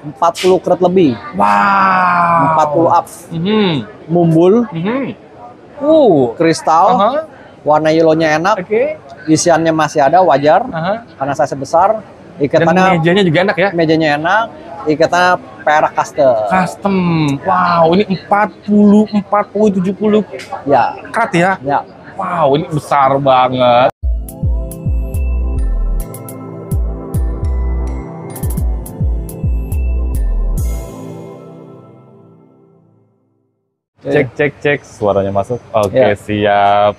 40 karat lebih. Wow. 40 up. Mumbul, kristal, warna yellownya enak. Oke. Isiannya masih ada, wajar. Karena size besar. Ikatannya, dan mejanya juga enak ya? Mejanya enak. Ikatannya perak custom. Custom. Wow, ini 40, 70 Ya. karat ya? Ya. Wow, ini besar banget. Cek, suaranya masuk. Oke, ya. Siap.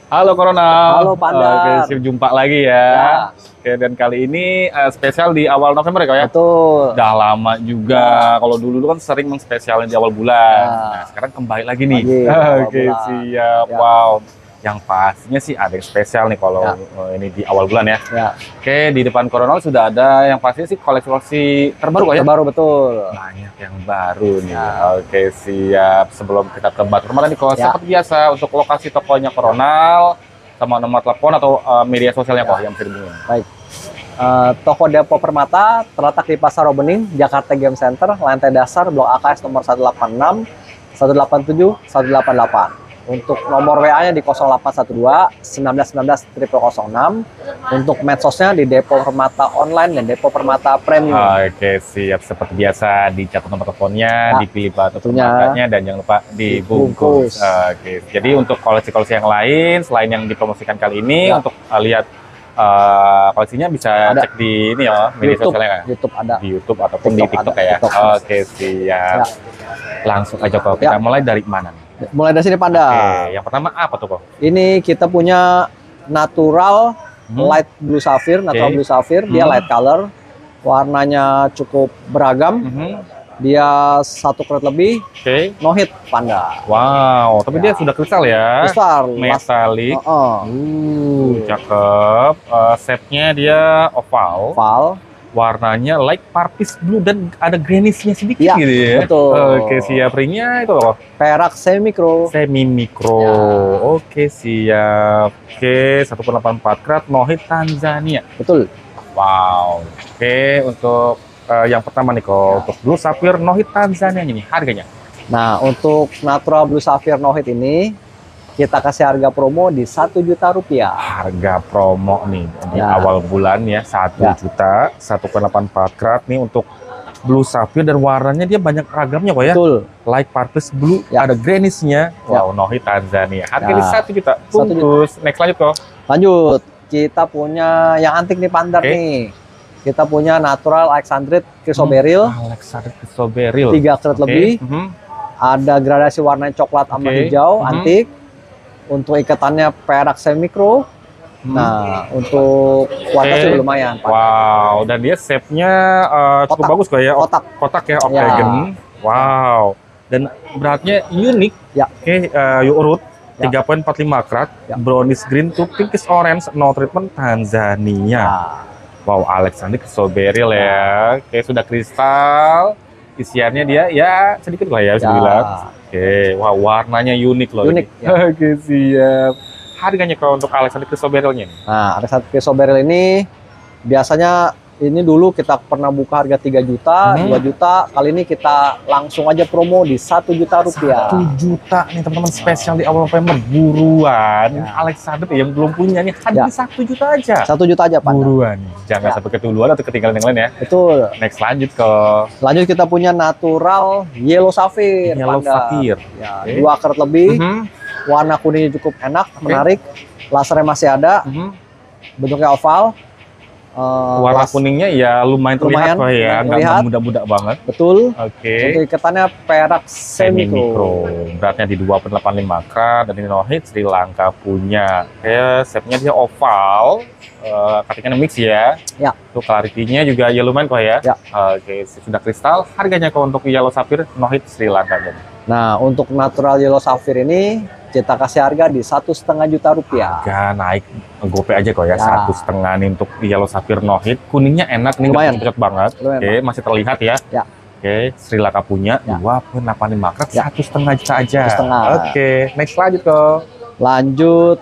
Halo Corona. Halo Pandar. Oke, siap jumpa lagi ya. Oke, dan kali ini spesial di awal November ya kok ya? Betul. Udah lama juga. Kalau dulu kan sering mengspesialin di awal bulan. Nah, sekarang kembali lagi nih. Oke, siap. Wow. Yang pastinya sih ada yang spesial nih kalau ini di awal bulan ya. Oke, di depan Corona sudah ada yang pastinya sih koleksi terbaru kok ya? Terbaru, betul. Banyak yang baru nih. Oke, siap. Sebelum kita ke Batu Permata nih kok, seperti biasa untuk lokasi tokonya Coronal sama nomor telepon atau media sosialnya kok yang bisa dihubungi. Baik. Toko Depo Permata terletak di Pasar Robening, Jakarta Game Center, lantai dasar, Blok AKS nomor 186, 187, 188. Untuk nomor WA-nya di 0812 1919 006. Untuk medsosnya di Depo Permata Online dan Depo Permata Premium. Oke, siap. Seperti biasa dicatat nomor teleponnya, dipilih batu permatanya, dan jangan lupa dibungkus. Oke. Jadi untuk koleksi-koleksi yang lain selain yang dipromosikan kali ini, untuk lihat koleksinya bisa cek di ini ya, media sosialnya kan? YouTube ada. Di YouTube ataupun di TikTok ya. Oke, siap. Langsung aja kok. Kita mulai dari mana nih? Mulai dari sini Panda. Oke, yang pertama apa tuh kok? Ini kita punya natural light blue sapphire, natural blue sapphire. Dia light color, warnanya cukup beragam. Dia 1 karat lebih. No hit Panda. Wow, tapi dia sudah kristal ya? Kristal, metalik. Cakep. Shape-nya dia oval. Warnanya light purplish blue dan ada greenish-nya sedikit gitu ya. Betul. Oke, siap. Ringnya itu loh. Perak semi mikro. Oke, siap. Oke, 1,84 karat, no hit Tanzania. Betul. Wow. Oke, untuk yang pertama nih kok, untuk blue sapphire no hit Tanzania ini harganya. Nah, untuk natural blue sapphire no hit ini kita kasih harga promo di Rp1.000.000. Harga promo nih di awal bulan ya, 1 juta, 1,84 karat nih untuk blue sapphire, dan warnanya dia banyak ragamnya kok ya. Betul. Light purplish blue, ada greenish-nya. Wow, no hit Tanzania. Harga di 1 juta. Bungkus. Next lanjut kok. Lanjut. Kita punya yang antik nih Pandar nih. Kita punya natural Alexandrite Chrysoberyl. Alexandrite Chrysoberyl. 3 karat lebih. Ada gradasi warna coklat sama hijau, antik. Untuk ikatannya perak semi mikro. Nah, untuk kualitas juga lumayan. Wow, dan dia shape-nya cukup bagus kok ya. Kotak ya, octagon. Wow. Dan beratnya unik. Oke, urut 3,45 karat, brownish green to pinkish orange, no treatment Tanzania. Wow, Alexandrite Chrysoberyl ya. Oke, sudah kristal. Isiannya dia ya sedikit lah ya, bisa dibilang. Oke, wah warnanya unik loh. Unik. Oke, siap. Harganya kalau untuk Alexandrite Chrysoberyl-nya nih? Nah, Alexandrite Chrysoberyl ini biasanya ini dulu kita pernah buka harga 3 juta, 2 juta. Kali ini kita langsung aja promo di Rp1.000.000. 1 juta nih teman-teman, spesial di awal November. Buruan. Alexandrite yang belum punya nih, hanya 1 juta aja. 1 juta aja, Pak. Buruan. Jangan sampai ketuluan atau ketinggalan yang lain ya. Betul. Next lanjut ke. Lanjut kita punya natural yellow sapphire. Yellow sapphire. 2 karat lebih. Warna kuningnya cukup enak, menarik. Lasernya masih ada. Bentuknya oval. Warna kuningnya ya lumayan terlihat kok ya, nggak muda-muda banget. Betul. Oke. Untuk ikatannya perak semi mikro. Beratnya di 2,85 karat, dan ini no hit Sri Lanka punya. Oke, shape-nya dia oval. Cutting-nya mix ya. Untuk clarity-nya juga ya lumayan kok ya. Oke, sudah kristal. Harganya kok untuk yellow sapphire no hit Sri Lanka. Nah, untuk natural yellow sapphire ini kita kasih harga di Rp1,5 juta. Harga naik gope aja kok ya, 1,5 nih untuk yellow sapphire no hit. Kuningnya enak nih, nggak cocok banget. Oke, masih terlihat ya. Oke, Sri Lanka punya 2,85 karat, 1,5 juta aja. Oke, next lanjut kok. Lanjut,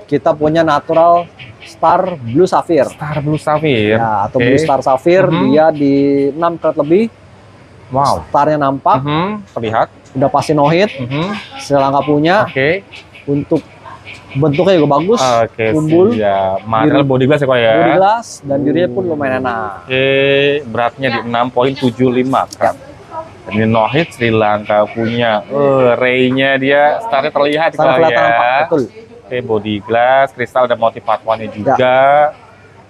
kita punya natural Star Blue Sapphire. Star Blue Sapphire. Ya, atau Blue Star Sapphire, dia di 6 karat lebih. Wow. Starnya nampak. Terlihat. Udah pasti no hit. Sri Lanka punya. Oke. Untuk bentuknya juga bagus. Oke. Kumbul. Ya. Material body glass ya kok ya. Body glass dan birunya pun lumayan enak. Oke. Beratnya di 6,75 karat. Ini no hit Sri Lanka punya. Ray-nya dia starnya terlihat Starnya kelihatan ya. nampak, betul. Oke, body glass, kristal ada motif fatwanya juga.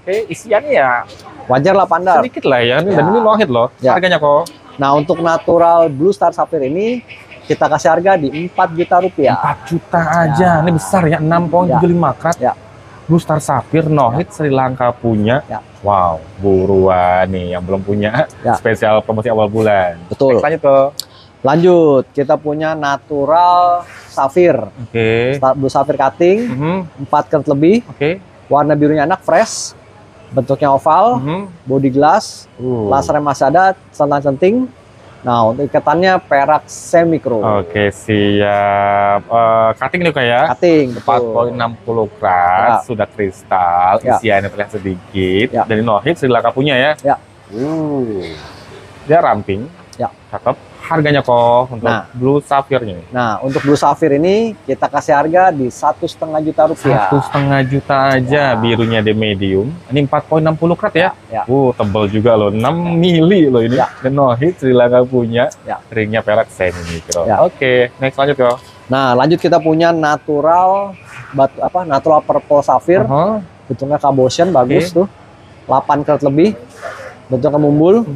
Oke, isiannya ya wajar lah Pandar. sedikit lah ya. Dan ini no hit loh. Harganya kok. Nah, untuk natural Blue Star Sapphire ini kita kasih harga di 4 juta rupiah. 4 juta aja. Ini besar ya, 6,75 karat. Blue Star Sapphire no hit Sri Lanka punya. Wow, buruan nih yang belum punya. Spesial promosi awal bulan. Betul. Lanjut kok. Lanjut, kita punya natural Sapphire. Oke. Blue Sapphire cutting, 4 karat lebih. Oke. Warna birunya enak, fresh. Bentuknya oval, body glass, lasernya masih ada, centang-centing. Nah, untuk ikatannya perak semikro. Oke, siap. Cutting nih kayak Cutting, 4,60 karat, sudah kristal, isiannya terlihat sedikit. Dan no hit Sri Lanka punya ya. Dia ramping. Cakep. Harganya kok untuk Blue Sapphire-nya. Nah, untuk Blue Sapphire ini kita kasih harga di 1,5 juta rupiah. 1,5 juta aja. Birunya di medium. Ini 4,60 karat ya. Tebal juga loh. 6 mili loh ini. Dan no hit Sri Lanka punya. Ringnya perak semi mikro. Oke, next lanjut yo. Nah, lanjut kita punya natural natural purple sapphire. Bentuknya cabotion bagus tuh. 8 karat lebih. Bentuknya mumbul.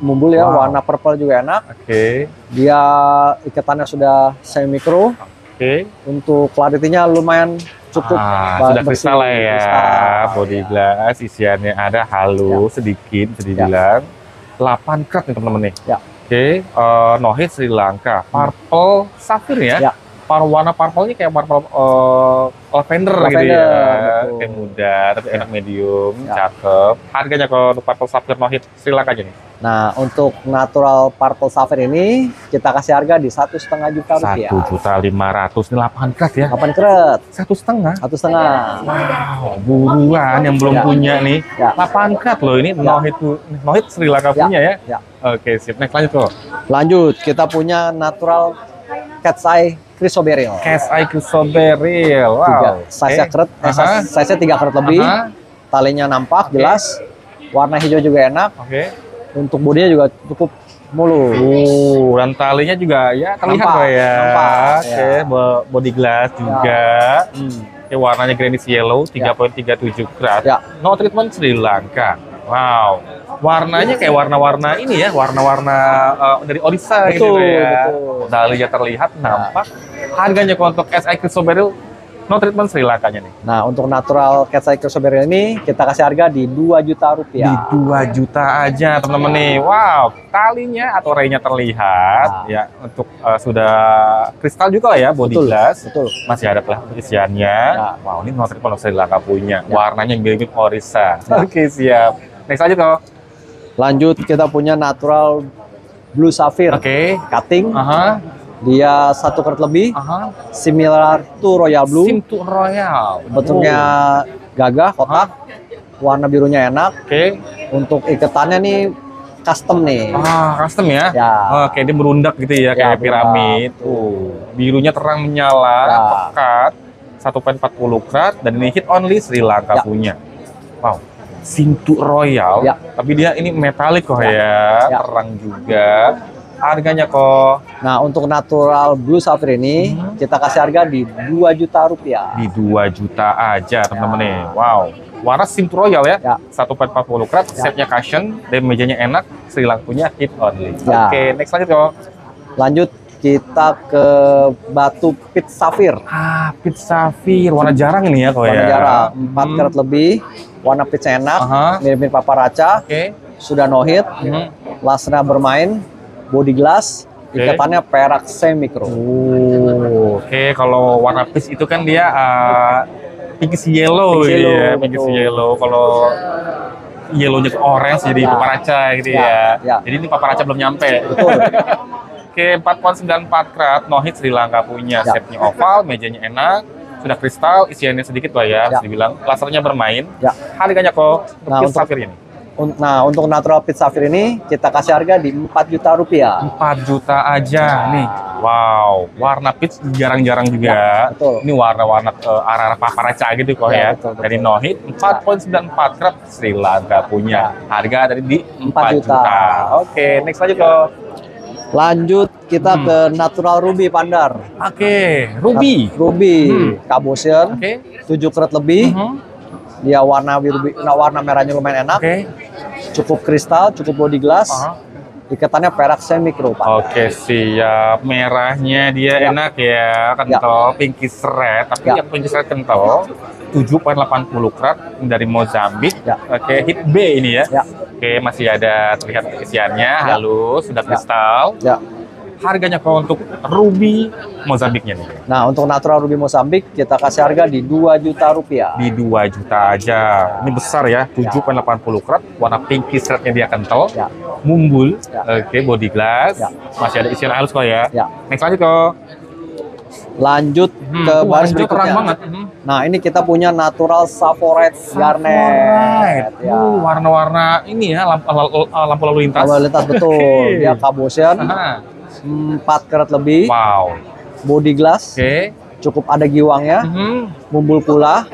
Mumbul ya, warna purple juga enak. Dia ikatannya sudah semi mikro. Untuk clarity-nya lumayan cukup sudah kristal lah ya. Body glass, isiannya ada halus sedikit, bisa dibilang. 8 karat nih teman-teman nih. No hit Sri Lanka. Purple sapphire ya. Warna purple-nya kayak purple lavender gitu ya. Kayak muda, tapi enak medium, cakep. Harganya kalau untuk purple sapphire no hit Sri Lanka aja nih. Nah, untuk natural purple sapphire ini kita kasih harga di 1,5 juta rupiah. 1.500.000 ini 8 karat ya. 8 karat. 1,5. 1,5. Wow, buruan yang belum punya nih. 8 karat loh ini no hit Sri Lanka punya ya. Oke, sip. Next lanjut kok. Lanjut, kita punya natural cat's eye chrysoberyl. Cat's eye chrysoberyl. Wow. Size-nya karat, size-nya 3 karat lebih. Talinya nampak jelas. Warna hijau juga enak. Untuk bodinya juga cukup mulus. Dan talinya juga ya terlihat kok ya. Body glass juga. Warnanya greenish yellow, 3,37 karat. No treatment Sri Lanka. Wow. Warnanya kayak warna-warna ini ya, warna-warna dari Orissa gitu ya. Talinya terlihat nampak. Harganya untuk cat's eye chrysoberyl no treatment Sri Lankanya nih. Nah, untuk natural cat's eye chrysoberyl ini kita kasih harga di 2 juta rupiah. Di 2 juta aja teman-teman nih. Wow, talinya atau ray-nya terlihat ya. Untuk sudah kristal juga lah ya, body glass. Masih ada lah isiannya. Wow, ini no treatment Sri Lanka punya. Warnanya mirip Orissa. Oke, siap. Next aja kok. Lanjut kita punya natural blue sapphire. Cutting. Dia 1 karat lebih. Similar to royal blue. Royal. Bentuknya gagah, kotak. Warna birunya enak. Untuk ikatannya nih custom nih. Custom ya? Oke, dia merundak gitu ya, kayak piramid. Birunya terang menyala, pekat. 1,40 karat dan ini hit only Sri Lanka punya. Wow. Sintu royal, tapi dia ini metalik kok ya, terang juga. Harganya kok. Nah, untuk natural blue sapphire ini kita kasih harga di 2 juta rupiah. Di 2 juta aja teman-teman nih. Wow. Warna Sintu royal ya. 1,40 karat, setnya cushion, dan mejanya enak. Sri Lanka punya hit only. Oke, next lanjut kok. Lanjut kita ke batu pit sapphire. Pit sapphire, warna jarang ini ya kok ya. Warna jarang, 4 karat lebih. Warna pitch-nya enak, mirip-mirip paparaca. Sudah no hit. Lasernya bermain, body glass, ikatannya perak semi mikro. Kalau warna pitch itu kan dia pinkish yellow ya, pinkish yellow. Kalau yellownya ke orange jadi paparaca gitu ya. Jadi ini paparaca belum nyampe. Betul. 4,94 karat, no hit Sri Lanka punya. Setnya oval, mejanya enak. Sudah kristal, isiannya sedikit lah ya, bisa dibilang. Lasernya bermain. Harganya kok untuk sapphire ini? Nah, untuk natural peach sapphire ini kita kasih harga di 4 juta rupiah. 4 juta aja nih. Wow, warna peach jarang-jarang juga. Ya, betul. Ini warna-warna arah-arah paparaca gitu kok ya. Betul. Dari no hit 4.94 karat Sri Lanka punya. Harga dari di 4 juta. Oke, next lanjut kok. Lanjut kita ke natural ruby Pandar. Oke, ruby. Ruby Cabocean. Oke. 7 karat lebih. Dia warna biru, warna merahnya lumayan enak. Cukup kristal, cukup body glass. Ikatannya perak semikro, Pak. Oke, siap. Merahnya dia enak ya, kental, pinkish red. Tapi yang pinkish red kental, 7.80 karat dari Mozambik. Oke, hit B ini ya. Oke, masih ada terlihat isiannya, halus, sudah kristal. Harganya kalau untuk ruby Mozambiknya nih? Nah, untuk natural ruby Mozambik kita kasih harga di 2 juta rupiah. Di 2 juta aja. Ini besar ya, 7.80 karat, warna pinkish rednya dia kental, mumbul, oke, body glass, masih ada isian halus kok ya. Next lanjut kok. Lanjut ke baris berikutnya. Terang banget. Nah, ini kita punya natural saffloret garnet. Warna-warna ini ya, lampu lalu lintas. Lalu lintas betul. Dia Cabocean. 4 karat lebih. Wow. Body glass. Cukup ada giwangnya. Mumbul pula.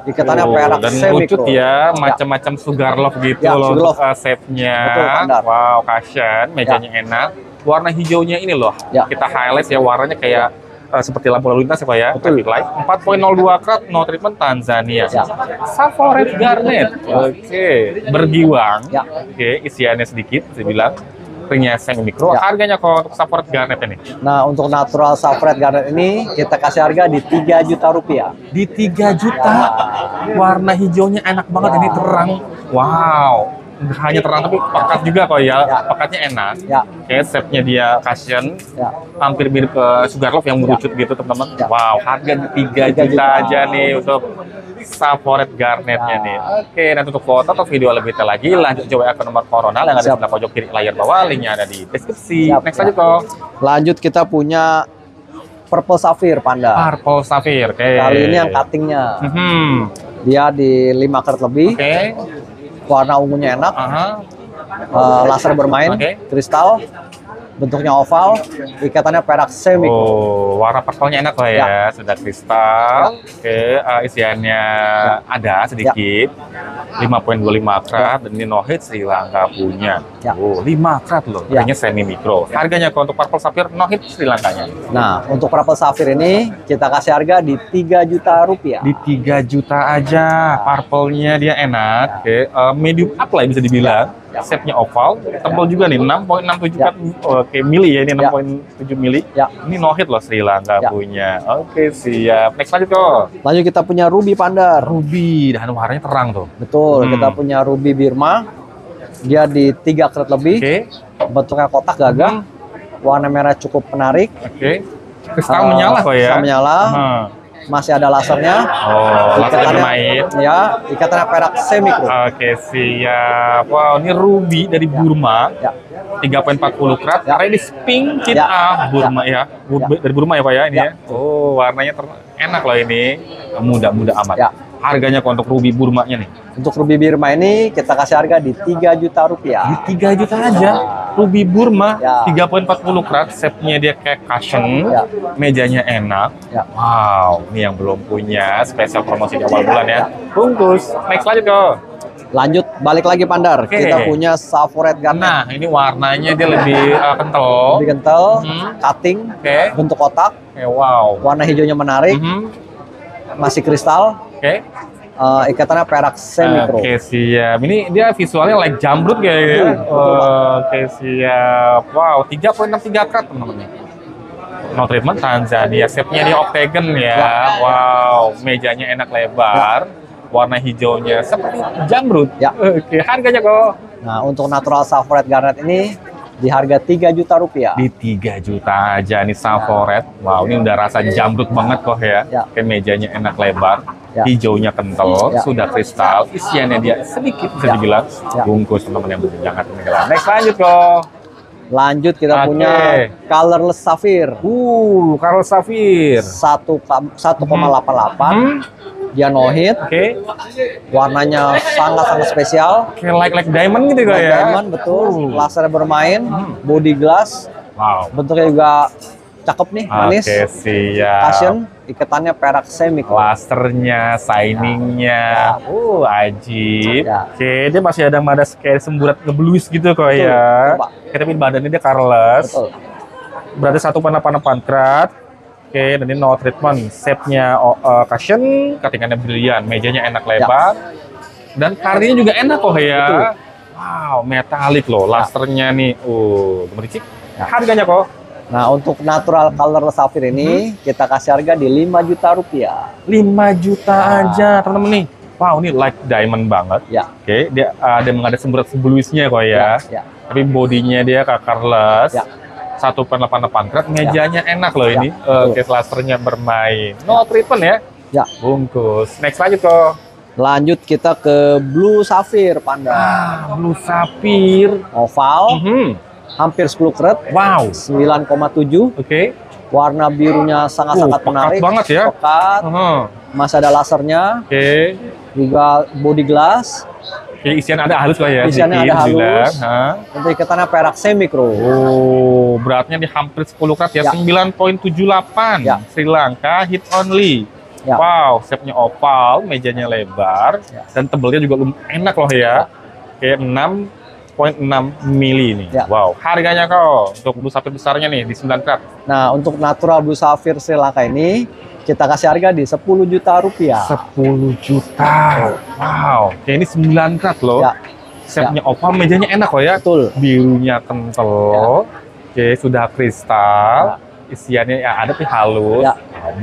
Ikatannya perak dan semikro. lucu ya, macam-macam sugar love gitu loh untuk shape-nya. Wow, cushion, mejanya enak. Warna hijaunya ini loh, kita highlight ya, warnanya kayak seperti lampu lalu lintas ya Pak ya. Traffic light 4.02 karat, no treatment Tanzania. Saffloret garnet. Oke, bergiwang. Oke, isiannya sedikit, saya bilang. Ringnya semi-mikro. Harganya kok untuk saffloret garnet ini? Nah, untuk natural saffloret garnet ini kita kasih harga di 3 juta rupiah. Di 3 juta? Warna hijaunya enak banget, ini terang. Wow. Hanya terang tapi pekat juga kok ya, pekatnya enak. Kayak shape-nya dia cushion, hampir mirip ke sugar love yang merucut gitu teman-teman. Wow, harga 3 juta aja nih untuk saffloret garnetnya nih. Oke, nanti untuk foto atau video lebih detail lagi lanjut coba ke nomor Coronal yang ada di sebelah pojok kiri layar bawah, linknya ada di deskripsi. Next lanjut kok. Lanjut kita punya purple sapphire Panda. Purple sapphire. Kali ini yang cuttingnya. Dia di 5 karat lebih. Warna ungunya enak, laser bermain, kristal, bentuknya oval, ikatannya perak semikro. Oh, warna purple-nya enak lah ya, sudah kristal. Oke, isiannya ada sedikit, 5.25 karat, dan ini no hit Sri Lanka punya. Oh, 5 karat loh, ringnya semi mikro. Harganya kalau untuk purple sapphire no hit Sri Lankanya? Nah, untuk purple sapphire ini kita kasih harga di 3 juta rupiah. Di 3 juta aja, purple-nya dia enak. Oke, medium up lah bisa dibilang. Shape-nya oval, tebal juga nih, 6.67 mili ya, ini 6.7 mili. Ini no hit loh Sri Lanka punya. Oke, siap. Next lanjut kok. Lanjut kita punya ruby Pandar. Ruby, dan warnanya terang tuh. Betul, kita punya ruby Birma. Dia di 3 karat lebih. Bentuknya kotak gagah. Warna merah cukup menarik. Kristal menyala kok ya. Kristal menyala. Masih ada lasernya. Oh, laser bermain. Ya, ikatannya perak semikro. Oke, siap. Wow, ini ruby dari Burma. 3.40 karat. Reddish pink kit Burma ya. Dari Burma ya Pak ya ini ya. Oh, warnanya enak loh ini. Muda-muda amat. Harganya kok untuk ruby Burma-nya nih? Untuk ruby Burma ini kita kasih harga di 3 juta rupiah. Di 3 juta aja. Ruby Burma 3.40 karat, shape-nya dia kayak cushion, mejanya enak. Wow, ini yang belum punya spesial promosi di awal bulan ya. Bungkus. Next lanjut kok. Lanjut, balik lagi Pandar. Kita punya saffloret garnet. Nah, ini warnanya dia lebih kental. Lebih kental, cutting, bentuk kotak. Wow. Warna hijaunya menarik. Masih kristal. Ikatannya perak semikro. Oke, siap. Ini dia visualnya like jamrut kayak gitu. Oke, siap. Wow, 3.63 karat teman-teman. No treatment Tanzania. Shape-nya dia octagon ya. Wow, mejanya enak lebar. Warna hijaunya seperti jamrut. Oke, harganya kok. Nah, untuk natural saffloret garnet ini di harga 3 juta rupiah. Di 3 juta aja nih saffloret. Wow, ini udah rasa jamrut banget kok ya. Kayak mejanya enak lebar. Hijaunya kental, sudah kristal, isiannya dia sedikit bisa dibilang bungkus teman-teman yang jangan ketinggalan. Next lanjut kok. Lanjut kita punya colorless sapphire. Colorless sapphire. 1,88. Dia no hit. Oke. Warnanya sangat-sangat spesial. Kayak like diamond gitu kok ya. Diamond betul. Lasernya bermain, body glass. Wow. Bentuknya juga cakep nih, manis. Oke, siap. Cushion, ikatannya perak semi. Lasernya, shiningnya, ajib. Ya. Oke, dia masih ada kayak semburat ngeblues gitu kok Betul, ya. betul, Pak. Oke, tapi badannya dia carless. Betul. Berarti 1,88 karat. Oke, dan ini no treatment. Shape-nya cushion, cutting-nya brilian, mejanya enak lebar. Dan karirnya juga enak kok ya. Betul. Wow, metalik loh, lasernya nih. Gemericik. Ya. Harganya kok? Nah, untuk natural color sapphire ini kita kasih harga di 5 juta rupiah. 5 juta aja, teman-teman nih. Wow, ini like diamond banget. Ya. Oke, dia ada semburat sebluisnya kok ya. Ya. Tapi bodinya dia carless. Ya. 1,88 karat, mejanya enak loh ini. Case lasernya bermain. No treatment ya. Ya. Bungkus. Next lanjut kok. Lanjut kita ke blue sapphire Panda. Blue sapphire. Oval. Hampir 10 karat. Wow. 9,7. Oke. Warna birunya sangat-sangat menarik. Pekat banget ya. Pekat. Masih ada lasernya. Oke. Juga body glass. Oke, isian ada halus lah ya. Isiannya ada halus. Hah? Untuk ikatannya perak semi mikro. Beratnya di hampir 10 karat ya. Ya. 9,78. Ya. Sri Lanka hit only. Ya. Wow, shape-nya oval, mejanya lebar, dan tebelnya juga enak loh ya. Kayak 6,6 mili nih. Ya. Wow, harganya kok untuk blue sapphire besarnya nih di 9 karat. Nah, untuk natural blue sapphire Sri Lanka ini kita kasih harga di 10 juta rupiah. 10 juta. Wow, kayak ini 9 karat loh. Ya. Shape-nya oval, mejanya enak kok ya. Betul. Birunya kental. Oke, sudah kristal. Isiannya ya ada tapi halus. Ya.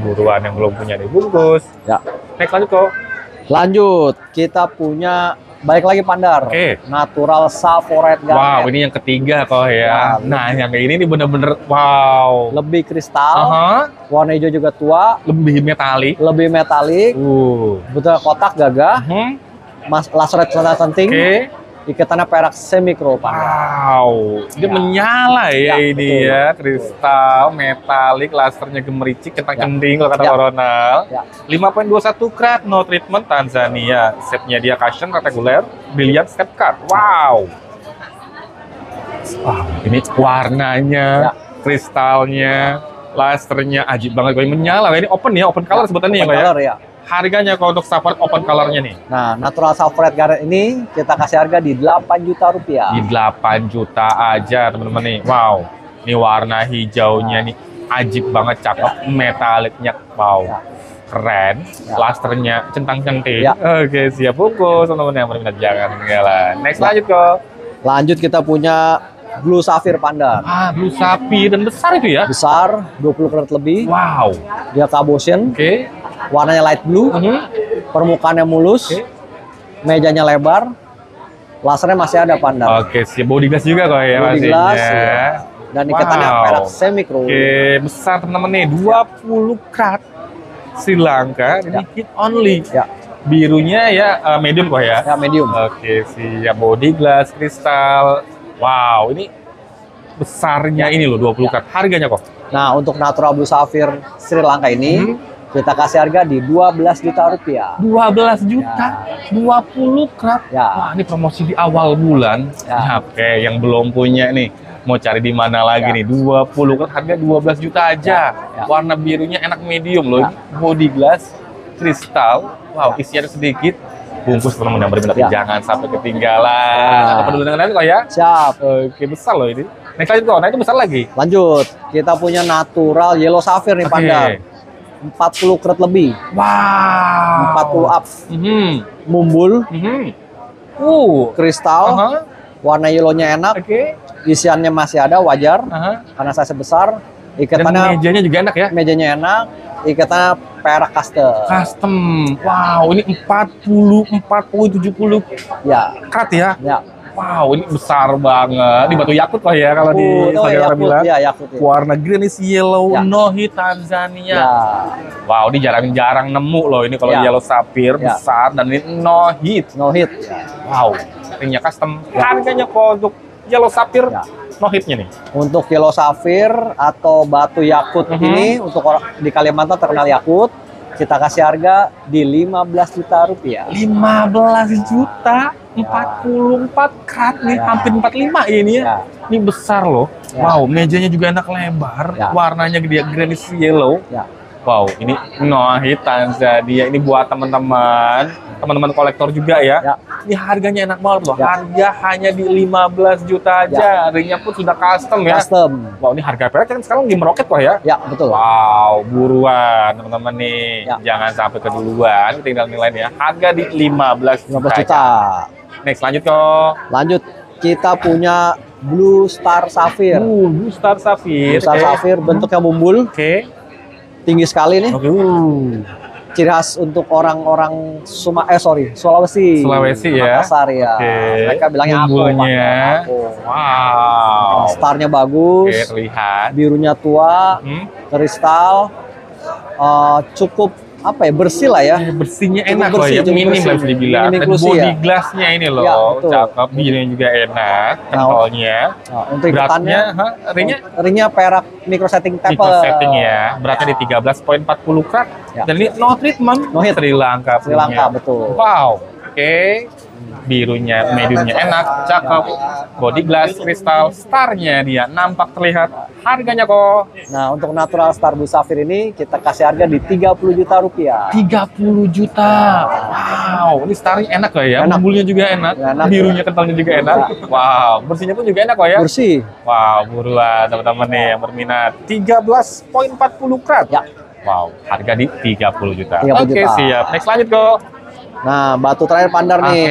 Buruan yang belum punya dibungkus. Ya. Next lanjut kok. Lanjut, kita punya balik lagi Pandar. Oke. Natural Sapphire Garnet. Wow, ini yang ketiga kok ya. Nah, yang kayak ini nih bener-bener wow. Lebih kristal, warna hijau juga tua, Lebih metalik. lebih metalik, betul kotak gagah, laser centang-centing, ikatannya perak semi mikro Pandar. Wow, dia Ya. menyala ya, Ya, ini betul. ya, kristal, metalik, lasernya gemericik, centang-centing kalau kata Ya. Pak Ronald. Ya. 5,21 karat, no treatment Tanzania. Setnya dia cushion rectangular, brilliant step cut. Wow. Wow, ini warnanya, Ya. kristalnya, lasernya ajib banget, kayak menyala. Ini open ya, open color sebutannya ya, Open Pak ya. color ya. Harganya kalau untuk Sapphire open colornya nih? Nah, natural Sapphire Garnet ini kita kasih harga di 8 juta rupiah. Di 8 juta aja teman-teman nih. Wow, ini warna hijaunya nih ajib banget, cakep, metaliknya wow, keren, lasternya centang-centing. Oke, siap bungkus teman-teman yang berminat, jangan ketinggalan. Next lanjut kok. Lanjut kita punya Blue Sapphire Pandar. Blue sapphire dan besar itu ya? Besar, 20 karat lebih. Wow. Dia cabotion. Oke. Warnanya light blue. Permukaannya mulus. Mejanya lebar. Lasernya masih ada Pandar. Oke, siap. Body glass juga kok ya Body pastinya. glass, ya. Dan ikatannya perak semi mikro. Oke, besar teman-teman nih, 20 karat Sri Lanka, ini hit only. Ya. Birunya ya medium kok ya? Ya, medium. Oke, siap. Body glass, kristal. Wow, ini besarnya ini loh, 20 karat. Harganya kok? Nah, untuk natural Blue Sapphire Sri Lanka ini kita kasih harga di 12 juta rupiah. 12 juta, 20 karat. Wah, ini promosi di awal bulan. Oke, yang belum punya nih, mau cari di mana lagi nih? 20 karat, harga 12 juta aja. Warna birunya enak medium loh. Body glass, kristal. Wow, isiannya sedikit. Bungkus teman-teman yang berminat, jangan sampai ketinggalan. Ada penurunan lain kok ya? Siap. Oke, besar loh ini. Next lanjut kok, nah itu besar lagi. Lanjut, kita punya natural yellow sapphire nih Pandar. 40 karat lebih. Wow. 40 up. Mumbul. Kristal. Warna yellownya enak. Isiannya masih ada, wajar. Karena size besar. Dan Ikatannya mejanya juga enak ya? Mejanya enak. Ikatannya perak custom. Custom. Wow, ini 70 karat ya? Ya. Wow, ini besar banget. Ini batu yakut lah ya kalau di Instagram orang bilang. Ya, yakut, ya. Warna greenish yellow, no hit Tanzania. Wow, ini jarang-jarang nemu loh ini kalau yellow sapphire besar dan ini no hit. No hit. Wow, ringnya custom. Harganya kok untuk yellow sapphire no hitnya nih? Untuk yellow sapphire atau batu yakut ini untuk orang di Kalimantan terkenal yakut. kita kasih harga di 15 juta rupiah. 15 juta, 44 karat nih, hampir 45 ini ya. Ini besar loh. Wow, mejanya juga enak lebar, warnanya dia greenish yellow. Wow, ini hitam dia. Ini buat teman-teman kolektor juga ya. Ini harganya enak banget loh. Harga hanya di 15 juta aja. Ringnya pun sudah custom ya. Wow, ini harga perak kan sekarang lagi meroket kok ya. Ya, betul. Wow, buruan teman-teman nih. Jangan sampai keduluan, tinggal nilai ya. Harga di 15 juta. Next, lanjut kok. Lanjut, kita punya Blue Star Sapphire. Blue Star Sapphire. Blue Star Sapphire bentuknya bumbul. Tinggi sekali nih. Ciri khas untuk orang-orang Sulawesi ya. Makassar ya. Mereka bilangnya aku. Wow. Starnya bagus. Terlihat. Birunya tua. Kristal. Cukup bersih lah ya. Bersihnya enak loh ya. Minim lah bisa dibilang. Dan body glassnya ini loh. Cakep. Birunya juga enak. Kentalnya. Untuk beratnya, ringnya perak microsetting taper. Microsetting ya. Beratnya di 13,40 karat. Dan ini no treatment. Sri Lanka. Sri Lanka, betul. Wow. Birunya, mediumnya enak, cakep. Body glass, kristal, starnya dia nampak terlihat. Harganya kok. Nah, untuk natural star Blue Sapphire ini kita kasih harga di 30 juta rupiah. 30 juta. Wow, ini starnya enak loh ya. Bumbulnya juga enak. Birunya kentalnya juga enak. Wow, bersihnya pun juga enak kok ya. Bersih. Wow, buruan teman-teman nih yang berminat. 13,40 karat. Wow, harga di 30 juta. Oke, siap. Next, lanjut kok. Nah, batu terakhir pandar nih.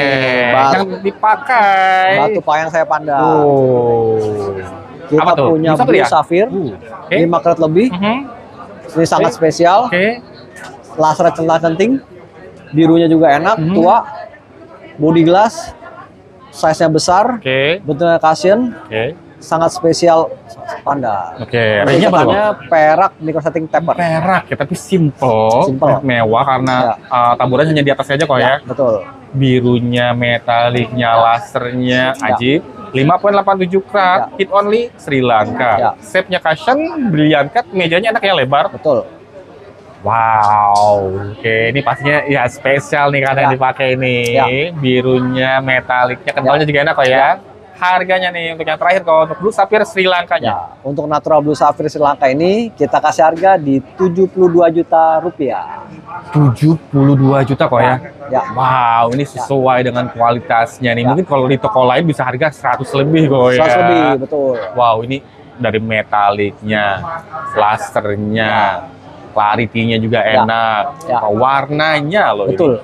Yang dipakai. Batu payang saya pandar. Kita punya Blue Sapphire. 5 karat lebih. Ini sangat spesial. Laser centang-centing. Birunya juga enak, tua. Body glass. Size-nya besar. Bentuknya Casian. Sangat spesial pandar. Ringnya perak microsetting taper. Perak ya, tapi simple. Mewah karena taburan hanya di atasnya aja kok ya. Betul. Birunya, metaliknya, lasernya ajib. 5,87 karat, hit only Sri Lanka. Shape-nya cushion, brilliant cut, mejanya enak ya, lebar. Betul. Wow, ini pastinya ya spesial nih karena yang dipakai ini. Birunya, metaliknya, kentalnya juga enak kok ya. Harganya nih untuk yang terakhir kalau untuk Blue Sapphire Sri Lankanya. Untuk natural Blue Sapphire Sri Lanka ini kita kasih harga di 72 juta rupiah. 72 juta kok ya. Wow, ini sesuai dengan kualitasnya nih. Mungkin kalau di toko lain bisa harga 100 lebih kok ya. 100 lebih, betul. Wow, ini dari metaliknya, lasernya, clarity-nya juga enak. Warnanya loh. Betul.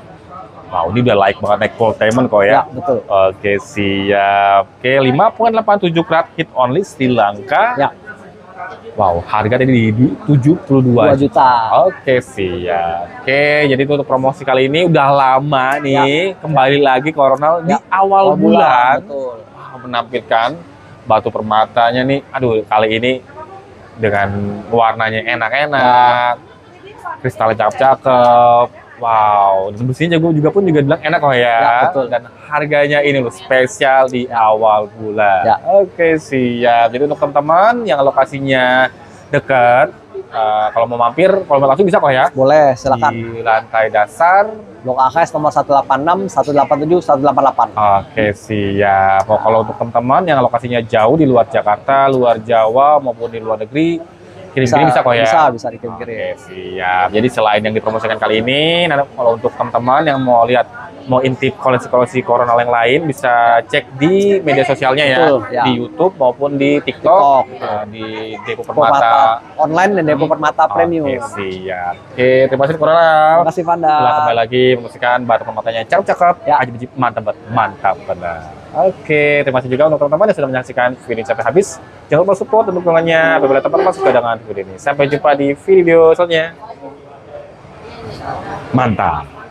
Wow, ini udah like banget naik full payment kok ya. Betul. Oke, siap. 5,87 karat hit only Sri Lanka. Wow, harga ini di 72 juta. Oke, siap. Jadi itu untuk promosi kali ini udah lama nih. Kembali lagi ke Ronald di awal bulan. Betul. Menampilkan batu permatanya nih. Aduh, kali ini dengan warnanya enak-enak. Kristalnya cakep-cakep. Wow, dan bersihnya juga bilang enak kok ya. Betul. Dan harganya ini loh spesial di awal bulan. Oke, siap. Jadi untuk teman-teman yang lokasinya dekat, kalau mau mampir, kalau mau langsung bisa kok ya. Boleh, silakan. Di lantai dasar Blok AKS nomor 186, 187, 188. Oke, siap. Kalau untuk teman-teman yang lokasinya jauh di luar Jakarta, luar Jawa maupun di luar negeri, kirim-kirim bisa kok ya? Bisa dikirim-kirim. Oke, siap. Jadi selain yang dipromosikan kali ini, kalau untuk teman-teman yang mau intip koleksi-koleksi Coronal yang lain, bisa cek di media sosialnya ya. Betul, di YouTube maupun di TikTok. Di Depo Permata online dan Depo Permata Premium. Oke, siap. Oke, terima kasih Coronal. Terima kasih Panda. Kembali lagi mempromosikan batu permatanya cakep-cakep. Ajib-ajib, mantap benar. Oke, terima kasih juga untuk teman-teman yang sudah menyaksikan video ini sampai habis. Jangan lupa support dan dukungannya apabila teman-teman suka dengan video ini. Sampai jumpa di video selanjutnya. Mantap.